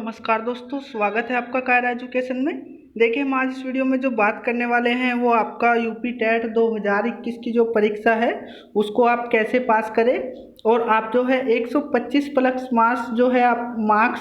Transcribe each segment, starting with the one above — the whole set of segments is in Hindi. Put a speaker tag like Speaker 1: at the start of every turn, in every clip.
Speaker 1: नमस्कार दोस्तों, स्वागत है आपका कायरा एजुकेशन में। देखिए, हम आज इस वीडियो में जो बात करने वाले हैं वो आपका यूपी टेट 2021 की जो परीक्षा है उसको आप कैसे पास करें और आप जो है 125 प्लस मार्क्स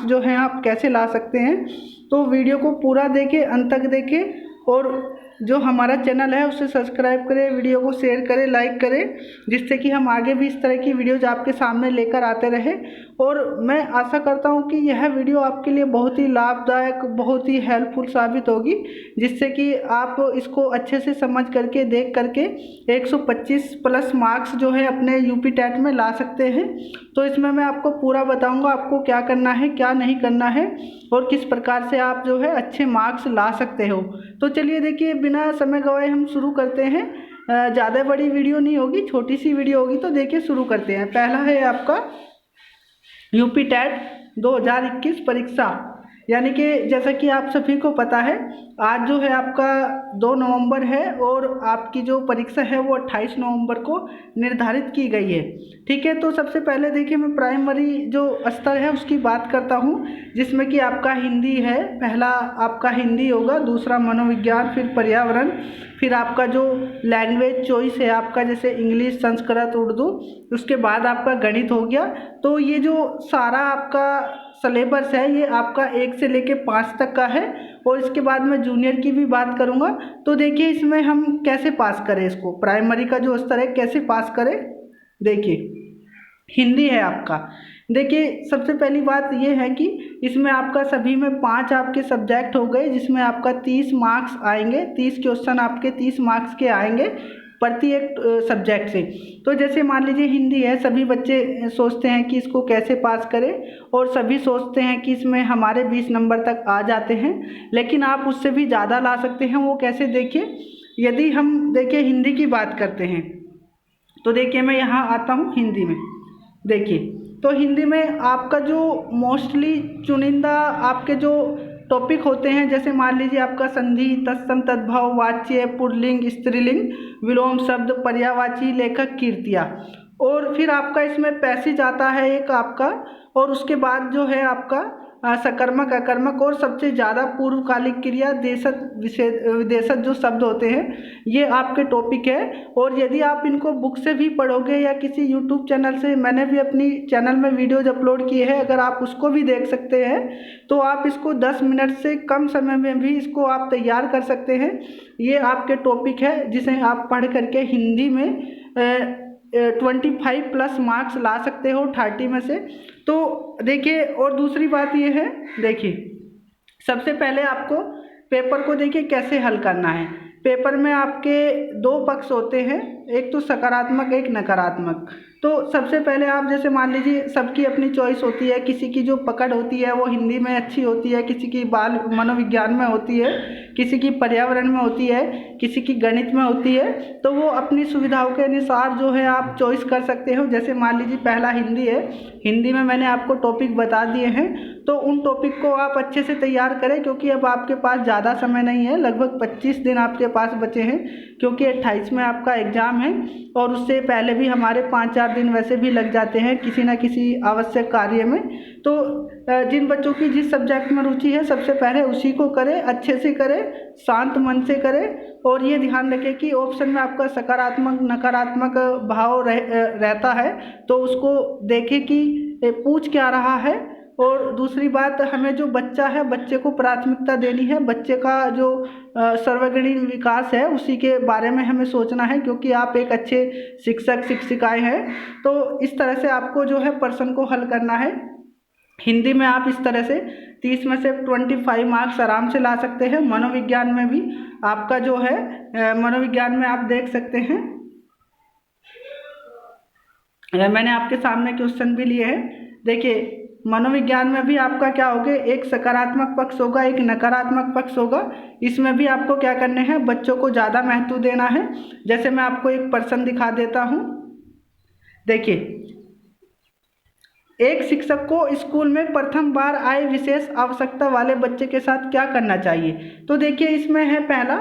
Speaker 1: जो है आप कैसे ला सकते हैं। तो वीडियो को पूरा देखें, अंत तक देखें और जो हमारा चैनल है उसे सब्सक्राइब करें, वीडियो को शेयर करें, लाइक करें, जिससे कि हम आगे भी इस तरह की वीडियोज आपके सामने लेकर आते रहें। और मैं आशा करता हूं कि यह वीडियो आपके लिए बहुत ही लाभदायक, बहुत ही हेल्पफुल साबित होगी, जिससे कि आप इसको अच्छे से समझ करके, देख करके 125 प्लस मार्क्स जो है अपने यूपी टेट में ला सकते हैं। तो इसमें मैं आपको पूरा बताऊंगा आपको क्या करना है, क्या नहीं करना है और किस प्रकार से आप जो है अच्छे मार्क्स ला सकते हो। तो चलिए देखिए, बिना समय गवाए हम शुरू करते हैं। ज़्यादा बड़ी वीडियो नहीं होगी, छोटी सी वीडियो होगी। तो देखिए शुरू करते हैं। पहला है आपका यूपी टेट 2021 परीक्षा, यानी कि जैसा कि आप सभी को पता है आज जो है आपका 2 नवंबर है और आपकी जो परीक्षा है वो 28 नवंबर को निर्धारित की गई है। ठीक है, तो सबसे पहले देखिए मैं प्राइमरी जो स्तर है उसकी बात करता हूँ, जिसमें कि आपका हिंदी है। पहला आपका हिंदी होगा, दूसरा मनोविज्ञान, फिर पर्यावरण, फिर आपका जो लैंग्वेज चॉइस है आपका जैसे इंग्लिश, संस्कृत, उर्दू, उसके बाद आपका गणित हो गया। तो ये जो सारा आपका सिलेबस है ये आपका 1 से लेके 5 तक का है और इसके बाद मैं जूनियर की भी बात करूँगा। तो देखिए इसमें हम कैसे पास करें, इसको प्राइमरी का जो स्तर है कैसे पास करें। देखिए हिंदी है आपका। देखिए सबसे पहली बात ये है कि इसमें आपका सभी में 5 आपके सब्जेक्ट हो गए, जिसमें आपका 30 मार्क्स आएंगे, 30 क्वेश्चन आपके 30 मार्क्स के आएंगे प्रति एक सब्जेक्ट से। तो जैसे मान लीजिए हिंदी है, सभी बच्चे सोचते हैं कि इसको कैसे पास करें और सभी सोचते हैं कि इसमें हमारे 20 नंबर तक आ जाते हैं, लेकिन आप उससे भी ज़्यादा ला सकते हैं। वो कैसे, देखिए यदि हम देखिए हिंदी की बात करते हैं तो देखिए मैं यहाँ आता हूँ हिंदी में। देखिए तो हिंदी में आपका जो मोस्टली चुनिंदा आपके जो टॉपिक होते हैं, जैसे मान लीजिए आपका संधि, तत्सम, तद्भव, वाच्य, पुल्लिंग, स्त्रीलिंग, विलोम शब्द, पर्यायवाची, लेखक, कृतियाँ, और फिर आपका इसमें पैसेज आता है एक आपका, और उसके बाद जो है आपका सकर्मक, अकर्मक और सबसे ज़्यादा पूर्वकालिक क्रिया, देशज, विदेशज जो शब्द होते हैं ये आपके टॉपिक है। और यदि आप इनको बुक से भी पढ़ोगे या किसी यूट्यूब चैनल से, मैंने भी अपनी चैनल में वीडियोज अपलोड किए हैं, अगर आप उसको भी देख सकते हैं तो आप इसको 10 मिनट से कम समय में भी इसको आप तैयार कर सकते हैं। ये आपके टॉपिक है जिसे आप पढ़ करके हिंदी में 25 प्लस मार्क्स ला सकते हो 30 में से। तो देखिए, और दूसरी बात ये है, देखिए सबसे पहले आपको पेपर को देखिए कैसे हल करना है। पेपर में आपके 2 पक्ष होते हैं, एक तो सकारात्मक, एक नकारात्मक। तो सबसे पहले आप जैसे मान लीजिए सबकी अपनी चॉइस होती है, किसी की जो पकड़ होती है वो हिंदी में अच्छी होती है, किसी की बाल मनोविज्ञान में होती है, किसी की पर्यावरण में होती है, किसी की गणित में होती है। तो वो अपनी सुविधाओं के अनुसार जो है आप चॉइस कर सकते हो। जैसे मान लीजिए पहला हिंदी है, हिंदी में मैंने आपको टॉपिक बता दिए हैं, तो उन टॉपिक को आप अच्छे से तैयार करें, क्योंकि अब आपके पास ज़्यादा समय नहीं है, लगभग 25 दिन आपके पास बचे हैं, क्योंकि 28 में आपका एग्ज़ाम है और उससे पहले भी हमारे 5-4 दिन वैसे भी लग जाते हैं किसी न किसी आवश्यक कार्य में। तो जिन बच्चों की जिस सब्जेक्ट में रुचि है सबसे पहले उसी को करें, अच्छे से करें, शांत मन से करें। और ये ध्यान रखें कि ऑप्शन में आपका सकारात्मक, नकारात्मक भाव रहता है, तो उसको देखें कि पूछ क्या रहा है। और दूसरी बात, हमें जो बच्चा है बच्चे को प्राथमिकता देनी है, बच्चे का जो सर्वगणिक विकास है उसी के बारे में हमें सोचना है, क्योंकि आप एक अच्छे शिक्षक शिक्षिकाएं हैं। तो इस तरह से आपको जो है प्रश्न को हल करना है। हिंदी में आप इस तरह से 30 में से 25 मार्क्स आराम से ला सकते हैं। मनोविज्ञान में भी आपका जो है मनोविज्ञान में आप देख सकते हैं, मैंने आपके सामने क्वेश्चन भी लिए हैं। देखिए मनोविज्ञान में भी आपका क्या होगा, एक सकारात्मक पक्ष होगा, एक नकारात्मक पक्ष होगा। इसमें भी आपको क्या करने हैं, बच्चों को ज़्यादा महत्व देना है। जैसे मैं आपको एक प्रश्न दिखा देता हूँ। देखिए, एक शिक्षक को स्कूल में प्रथम बार आए विशेष आवश्यकता वाले बच्चे के साथ क्या करना चाहिए। तो देखिए इसमें है पहला,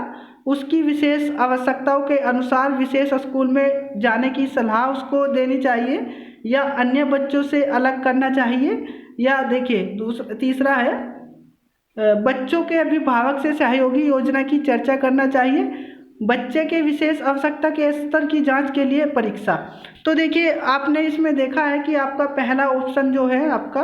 Speaker 1: उसकी विशेष आवश्यकताओं के अनुसार विशेष स्कूल में जाने की सलाह उसको देनी चाहिए या अन्य बच्चों से अलग करना चाहिए। या देखिए तीसरा है बच्चों के अभिभावक से सहयोगी योजना की चर्चा करना चाहिए। बच्चे के विशेष आवश्यकता के स्तर की जांच के लिए परीक्षा। तो देखिए आपने इसमें देखा है कि आपका पहला ऑप्शन जो है, आपका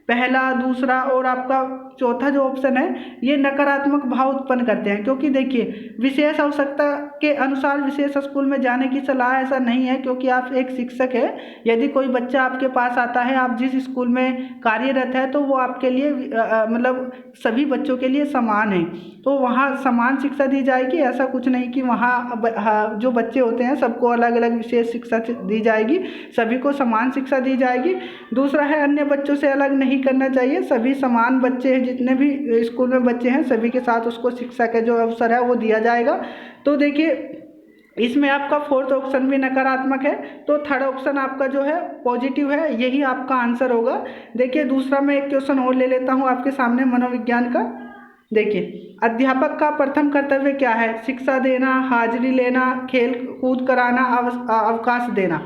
Speaker 1: पहला, दूसरा और आपका चौथा जो ऑप्शन है, ये नकारात्मक भाव उत्पन्न करते हैं। क्योंकि देखिए विशेष आवश्यकता के अनुसार विशेष स्कूल में जाने की सलाह ऐसा नहीं है, क्योंकि आप एक शिक्षक है। यदि कोई बच्चा आपके पास आता है, आप जिस स्कूल में कार्यरत है, तो वो आपके लिए मतलब सभी बच्चों के लिए समान है, तो वहाँ समान शिक्षा दी जाएगी। ऐसा कुछ नहीं कि वहाँ जो बच्चे होते हैं सबको अलग अलग विशेष शिक्षा दी जाएगी, सभी को समान शिक्षा दी जाएगी। दूसरा है अन्य बच्चों से अलग नहीं करना चाहिए, सभी समान बच्चे हैं, जितने भी स्कूल में बच्चे हैं सभी के साथ उसको शिक्षा का जो अवसर है वो दिया जाएगा। तो देखिए इसमें आपका फोर्थ ऑप्शन भी नकारात्मक है, तो थर्ड ऑप्शन आपका जो है पॉजिटिव है, यही आपका आंसर होगा। देखिए दूसरा मैं एक क्वेश्चन और ले लेता हूँ आपके सामने मनोविज्ञान का। देखिए अध्यापक का प्रथम कर्तव्य क्या है? शिक्षा देना, हाजिरी लेना, खेल कूद कराना, अवकाश देना।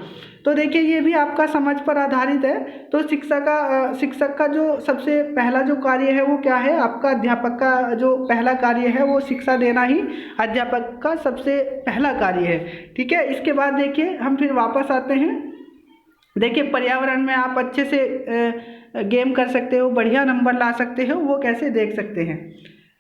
Speaker 1: तो देखिए ये भी आपका समझ पर आधारित है। तो शिक्षक का जो सबसे पहला जो कार्य है वो क्या है? आपका अध्यापक का जो पहला कार्य है वो शिक्षा देना ही अध्यापक का सबसे पहला कार्य है। ठीक है, इसके बाद देखिए हम फिर वापस आते हैं। देखिए पर्यावरण में आप अच्छे से गेम कर सकते हो, बढ़िया नंबर ला सकते हो, वो कैसे देख सकते हैं।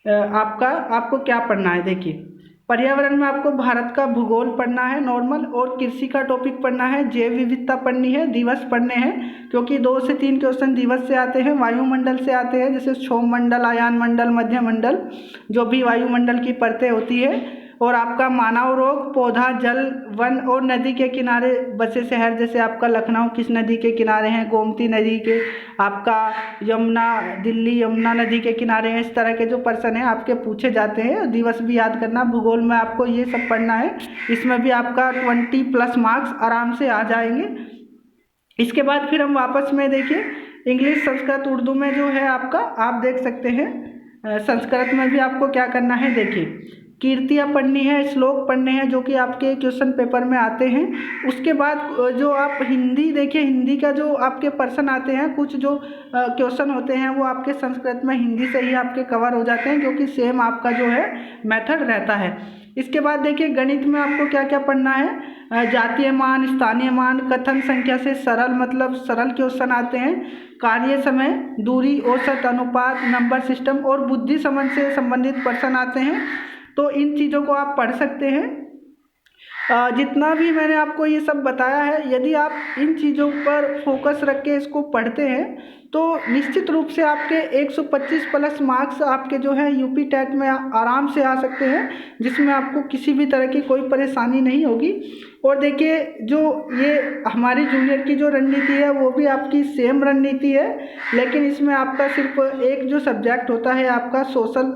Speaker 1: आपको क्या पढ़ना है? देखिए पर्यावरण में आपको भारत का भूगोल पढ़ना है नॉर्मल, और कृषि का टॉपिक पढ़ना है, जैव विविधता पढ़नी है, दिवस पढ़ने हैं, क्योंकि 2 से 3 क्वेश्चन दिवस से आते हैं, वायुमंडल से आते हैं, जैसे क्षोभमंडल, आयान मंडल, मध्य मंडल, जो भी वायुमंडल की परतें होती है। और आपका मानव रोग, पौधा, जल, वन और नदी के किनारे बसे शहर, जैसे आपका लखनऊ किस नदी के किनारे हैं? गोमती नदी के। आपका यमुना, दिल्ली यमुना नदी के किनारे हैं। इस तरह के जो प्रश्न हैं आपके पूछे जाते हैं। दिवस भी याद करना, भूगोल में आपको ये सब पढ़ना है, इसमें भी आपका 20+ मार्क्स आराम से आ जाएंगे। इसके बाद फिर हम वापस में देखिए इंग्लिश, संस्कृत, उर्दू में जो है आपका आप देख सकते हैं। संस्कृत में भी आपको क्या करना है? देखिए कीर्तियाँ पढ़नी है, श्लोक पढ़ने हैं, जो कि आपके क्वेश्चन पेपर में आते हैं। उसके बाद जो आप हिंदी, देखिए हिंदी का जो आपके प्रश्न आते हैं, कुछ जो क्वेश्चन होते हैं वो आपके संस्कृत में हिंदी से ही आपके कवर हो जाते हैं, क्योंकि सेम आपका जो है मेथड रहता है। इसके बाद देखिए गणित में आपको क्या क्या पढ़ना है? जातीय मान, स्थानीय मान, कथन संख्या से सरल, मतलब सरल क्वेश्चन आते हैं, कार्य समय, दूरी, औसत, अनुपात, नंबर सिस्टम और बुद्धि समझ से संबंधित प्रश्न आते हैं। तो इन चीज़ों को आप पढ़ सकते हैं। जितना भी मैंने आपको ये सब बताया है, यदि आप इन चीज़ों पर फोकस रख के इसको पढ़ते हैं तो निश्चित रूप से आपके 125+ मार्क्स आपके जो है यूपी टेट में आराम से आ सकते हैं, जिसमें आपको किसी भी तरह की कोई परेशानी नहीं होगी। और देखिए जो ये हमारी जूनियर की जो रणनीति है वो भी आपकी सेम रणनीति है, लेकिन इसमें आपका सिर्फ एक जो सब्जेक्ट होता है आपका सोशल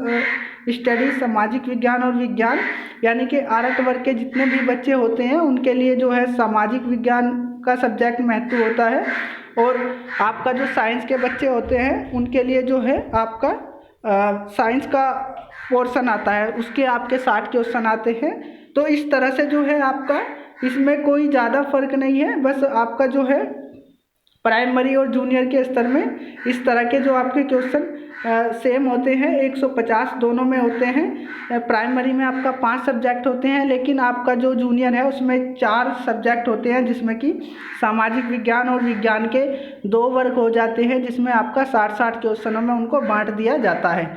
Speaker 1: स्टडीज, सामाजिक विज्ञान और विज्ञान, यानी कि 8 वर्ग के जितने भी बच्चे होते हैं उनके लिए जो है सामाजिक विज्ञान का सब्जेक्ट महत्व होता है, और आपका जो साइंस के बच्चे होते हैं उनके लिए जो है आपका साइंस का पोर्शन आता है, उसके आपके 60 क्वेश्चन आते हैं। तो इस तरह से जो है आपका इसमें कोई ज़्यादा फर्क नहीं है, बस आपका जो है प्राइमरी और जूनियर के स्तर में इस तरह के जो आपके क्वेश्चन सेम होते हैं, 150 दोनों में होते हैं। प्राइमरी में आपका 5 सब्जेक्ट होते हैं, लेकिन आपका जो जूनियर है उसमें 4 सब्जेक्ट होते हैं, जिसमें कि सामाजिक विज्ञान और विज्ञान के 2 वर्ग हो जाते हैं, जिसमें आपका 60-60 क्वेश्चनों में उनको बांट दिया जाता है।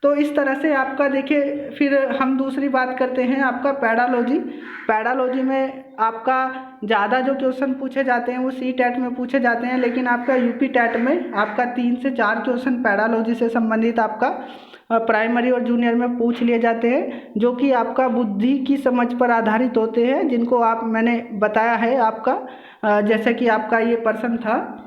Speaker 1: तो इस तरह से आपका देखिए, फिर हम दूसरी बात करते हैं आपका पैडालॉजी। पैडालॉजी में आपका ज़्यादा जो क्वेश्चन पूछे जाते हैं वो सी टेट में पूछे जाते हैं, लेकिन आपका यूपी टेट में आपका 3 से 4 क्वेश्चन पैडालॉजी से संबंधित आपका प्राइमरी और जूनियर में पूछ लिए जाते हैं, जो कि आपका बुद्धि की समझ पर आधारित होते हैं, जिनको आप मैंने बताया है आपका जैसे कि आपका ये प्रश्न था।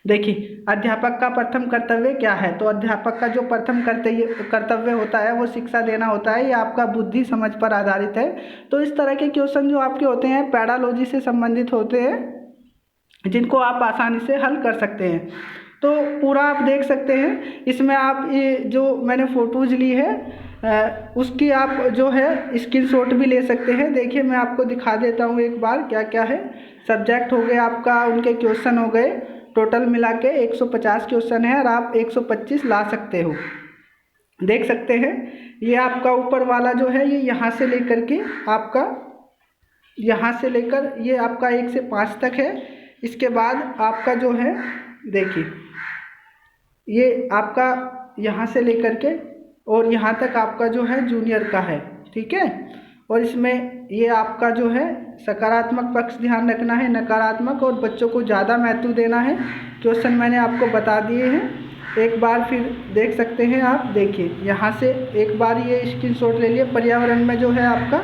Speaker 1: देखिए अध्यापक का प्रथम कर्तव्य क्या है? तो अध्यापक का जो प्रथम कर्तव्य होता है वो शिक्षा देना होता है, ये आपका बुद्धि समझ पर आधारित है। तो इस तरह के क्वेश्चन जो आपके होते हैं पैडालॉजी से संबंधित होते हैं, जिनको आप आसानी से हल कर सकते हैं। तो पूरा आप देख सकते हैं, इसमें आप ये जो मैंने फ़ोटोज़ ली है उसकी आप जो है स्क्रीनशॉट भी ले सकते हैं। देखिए मैं आपको दिखा देता हूँ एक बार क्या क्या है। सब्जेक्ट हो गए आपका, उनके क्वेश्चन हो गए, टोटल मिला के 150 क्वेश्चन है और आप 125 ला सकते हो। देख सकते हैं ये आपका ऊपर वाला जो है ये यहाँ से लेकर के आपका यहाँ से लेकर ये आपका 1 से 5 तक है। इसके बाद आपका जो है देखिए ये आपका यहाँ से लेकर के और यहाँ तक आपका जो है जूनियर का है, ठीक है। और इसमें ये आपका जो है सकारात्मक पक्ष ध्यान रखना है, नकारात्मक और बच्चों को ज़्यादा महत्व देना है। क्वेश्चन मैंने आपको बता दिए हैं, एक बार फिर देख सकते हैं आप। देखिए यहाँ से एक बार ये स्क्रीनशॉट ले लिए। पर्यावरण में जो है आपका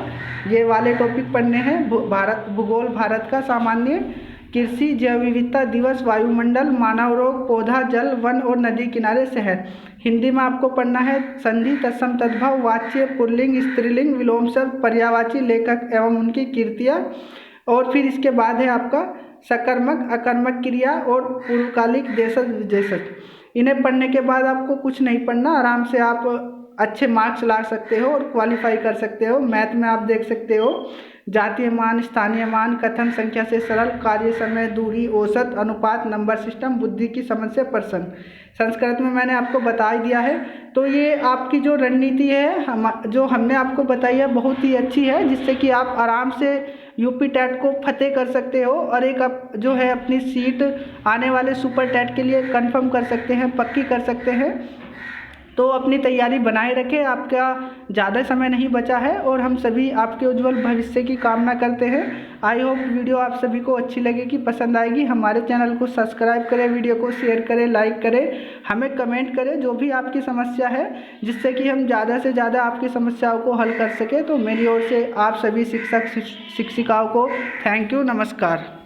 Speaker 1: ये वाले टॉपिक पढ़ने हैं, भारत भूगोल, भारत का सामान्य, कृषि, जैव विविधता दिवस, वायुमंडल, मानव रोग, पौधा, जल, वन और नदी किनारे शहर। हिंदी में आपको पढ़ना है संधि, तत्सम, तद्भव, वाच्य, पुल्लिंग, स्त्रीलिंग, विलोम शब्द, पर्यायवाची, लेखक एवं उनकी कृतियाँ। और फिर इसके बाद है आपका सकर्मक, अकर्मक क्रिया और पूर्वकालिक देशज विशेषज। इन्हें पढ़ने के बाद आपको कुछ नहीं पढ़ना, आराम से आप अच्छे मार्क्स ला सकते हो और क्वालिफाई कर सकते हो। मैथ में आप देख सकते हो जातीय मान, स्थानीय मान, कथन, संख्या से सरल, कार्य समय, दूरी, औसत, अनुपात, नंबर सिस्टम, बुद्धि की समझ से प्रश्न। संस्कृत में मैंने आपको बता ही दिया है। तो ये आपकी जो रणनीति है जो हमने आपको बताई है बहुत ही अच्छी है, जिससे कि आप आराम से यूपी टेट को फतेह कर सकते हो और एक आप जो है अपनी सीट आने वाले सुपर टेट के लिए कंफर्म कर सकते हैं, पक्की कर सकते हैं। तो अपनी तैयारी बनाए रखें, आपका ज़्यादा समय नहीं बचा है और हम सभी आपके उज्जवल भविष्य की कामना करते हैं। आई होप वीडियो आप सभी को अच्छी लगेगी, पसंद आएगी। हमारे चैनल को सब्सक्राइब करें, वीडियो को शेयर करें, लाइक करें, हमें कमेंट करें जो भी आपकी समस्या है, जिससे कि हम ज़्यादा से ज़्यादा आपकी समस्याओं को हल कर सकें। तो मेरी ओर से आप सभी शिक्षक शिक्षिकाओं को थैंक यू, नमस्कार।